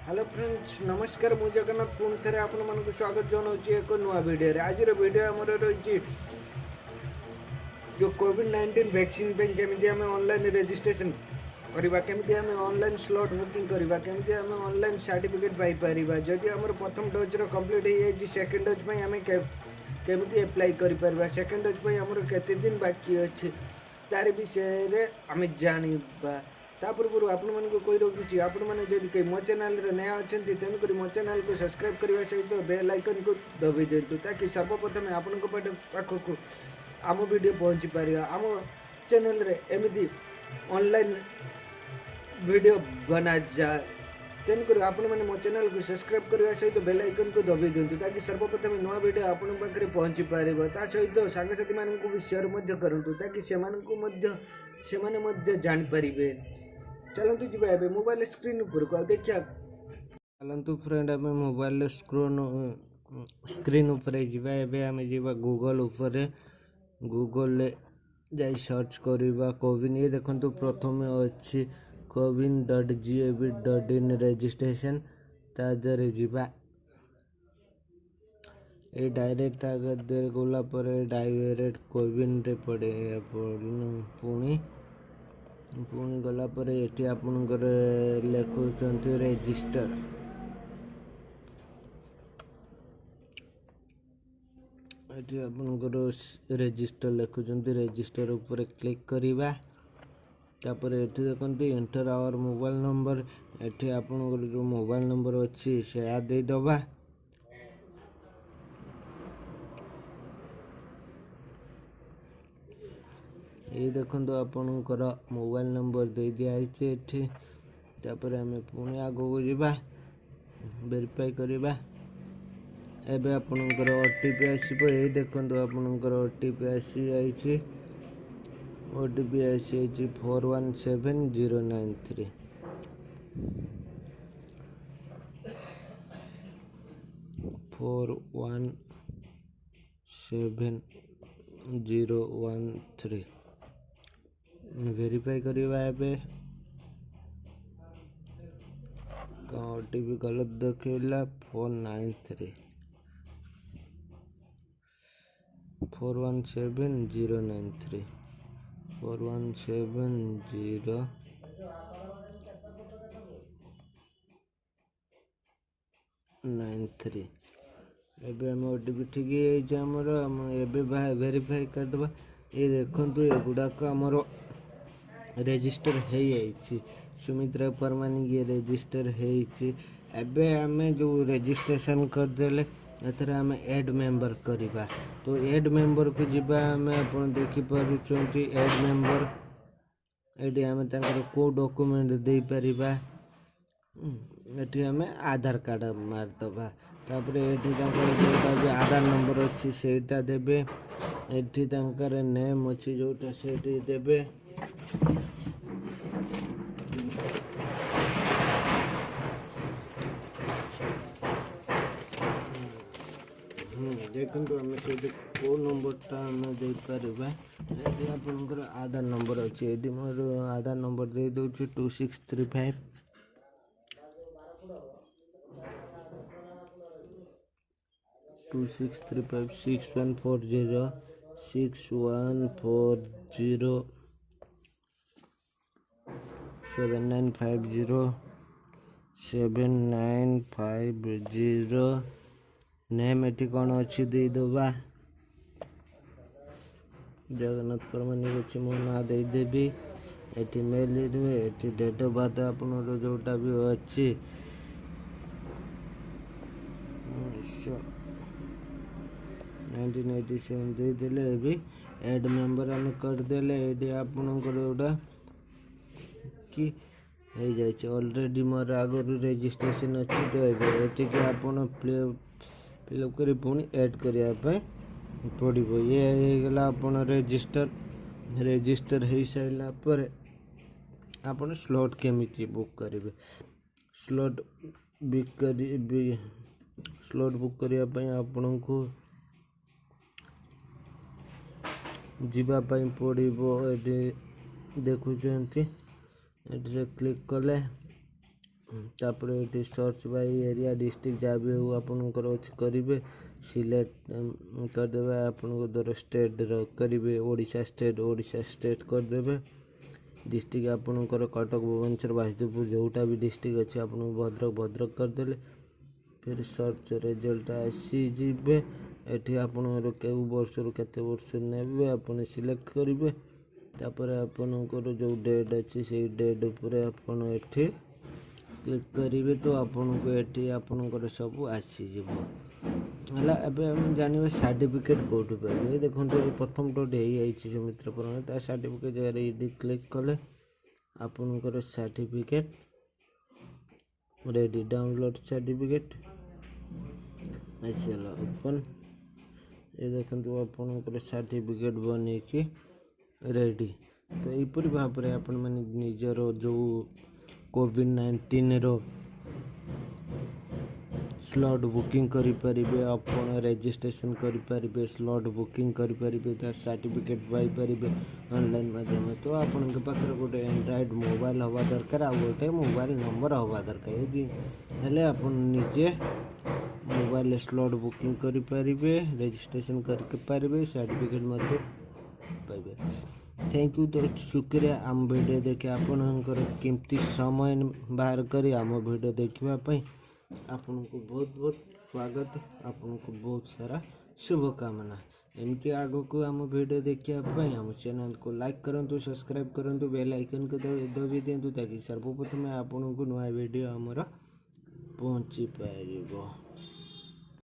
Hello friends नमस्कार मु जगन्नाथ पुणी थे आपण मानक स्वागत जनाऊँ एक नुआ वीडियो आज वीडियो आमर रही जो कोविड-19 वैक्सीन केमी आम ऑनलाइन रजिस्ट्रेशन करवा केमी आम ऑनलाइन स्लॉट बुकिंग करवा केमी आम ऑनलाइन सर्टिफिकेट पाइपर जदि आम प्रथम डोज कंप्लीट हो जाए सेकेंड डोज आम केमी एप्लाई कर सेकेंड डोज आमर केते दिन बाकी अच्छे तार विषय आम जाना ता पूर्व आपण मानक कही रखुच्छी आपण मैंने जब कहीं मो चैनल नया अच्छा तेणुक मो चैनल को सब्सक्राइब करने सहित बेल आइकन को दबाई दिंतु ताकि सर्वप्रथम आपण पाखक आम वीडियो पहुँची पार आम चैनल रे एमती ऑनलाइन वीडियो बना जाए तेणुक आपण मैंने मो चैनल को सब्सक्राइब करने सहित बेल आइकन को दबाई दिंतु ताकि सर्वप्रथम नुआ वीडियो आपण पाखे पहुँची पार ता सहित सांगसाथी मानक भी शेयर करूँ ताकि से जानीपर चलतु जी मोबाइल स्क्रीन उपरको देखिया चलतु फ्रेंड आम मोबाइल स्क्रीन उपर आम जा गूगल उपर गूगल जा सर्च करवा कोविन ये देखो प्रथम अच्छी coviN.gov.in रजिस्ट्रेशन तादरे जीवा ये डायरेक्ट तादरे गला डायरेक्ट कोविन रे पड़े पुणी पुणी गला ये आपणकर लिखुंट रेजिस्टर ये आपणकर रेजिस्टर लिखुंट रेजिस्टर उपर क्लिक करवा तापर ये देखते एंटर आवर मोबाइल नंबर ये आपणकर जो मोबाइल नंबर अच्छी से देदबा ये देखो आपणकर मोबाइल नंबर दे दिखाई तापर आम पुणी आग को जावा वेरीफाई करवा एबे आपणकर ओटीपी आसो ये देखो आपणकर ओटीपी आसी जाइए ओटीपी आसी 417093 417013 वेरीफाई करवा ओटीपी गलत देखला 493 417093 417093 एबे हम ओटीपी ठीक है आमर वेरीफाई करदे ये देखो एगुड़ाक आमर रेजिस्टर हो सुमित्रा परमानी ये रेजिस्टर होबे आम जो रेजिस्ट्रेशन करदे एथर आम एड मेंबर करवा तो एड मेंबर को जीवा आम आप देखिपुंट एड मेंबर ये आम को डॉक्यूमेंट दे पारिबा ये आम आधार कार्ड मारदबा तापर ये आधार नंबर अच्छी सेटा देबे ये नेम अच्छी जोटा से देबे देखो आम से को नंबरटा आम दे पारिबा ये आपनकर आधार नंबर अच्छे ये मोर आधार नंबर दे दूँ 2635 6140 7950 7950 नेम एटी कौन अच्छी देदबा जगन्नाथ परमानी अच्छी मो ना देदेवी ये मेल रुए ये डेट ऑफ बर्थ आप जोटा भी अच्छी 1987 देदेले भी एड मेंबर आम करदे ये आपणकर जोटा कि ऑलरेडी मोर आगुरी रजिस्ट्रेशन अच्छी तो ये आप फिलअप कर पुणी ऐड करने पड़ो ये गला आप रजिस्टर हो सारा पर आप स्लॉट केमी बुक करेंगे स्लॉट बुक करने आपण को जीवाई पड़ो ये देखुं ये क्लिक कले तापर ये सर्च बाय एरिया डिस्ट्रिक्ट जहाँ भी हो आपणकर अच्छे करेंगे सिलेक्ट करदे आपन धर स्टेट करेंगे ओडिशा स्टेट करदे डिस्ट्रिक्ट आपणकर कटक भुवनेश्वर बासुदेवपुर जोटा भी डिस्ट्रिक्ट अच्छे आप भद्रक करदे फिर सर्च रिजल्ट आसीजे ये आपणकर केउ वर्ष केते वर्ष ने आपन सिलेक्ट करेंगे तापर आपणकर जो डेट अच्छे से डेट उपर आपन एठी क्लिक करेंगे तो आपन को ये आपणकर सब आसीज है जानवे सर्टिफिकेट कौटू पाइबे देखो प्रथम डोज हो मित्र पर सर्टिफिकेट जगह ये क्लिक कले आपणकर सर्टिफिकेट रेडी डाउनलोड सर्टिफिकेट चलो ओपन ये देखो आपणकर सर्टिफिकेट बन कि रेडी तो यहपरी भाव में आपण मैंने निजर जो कोविड-19 रो स्लॉट बुकिंग करें अपन रजिस्ट्रेशन करें स्लॉट बुकिंग करें सर्टिफिकेट पाइपर ऑनलाइन माध्यम तो आपण के पाखे गोटे एंड्रॉइड मोबाइल हवा दरकार आ गोटे मोबाइल नंबर हवा दरकार हेले आप निजे मोबाइल स्लॉट बुकिंग करें रजिस्ट्रेशन करें सर्टिफिकेट पाइबे। थैंक यू दोस्त शुक्रिया आम वीडियो देखे आपनकर कीमती समय बाहर करी आम वीडियो देखापी आपन को बहुत बहुत स्वागत आपन को बहुत सारा शुभकामना एमती आग को आम वीडियो देखापी आम चैनल को लाइक करूँ सब्सक्राइब करूँ बेल आइकन को दबी दिंतु ताकि सर्वप्रथम आपन को नया वीडियो आमर पहुँची पार।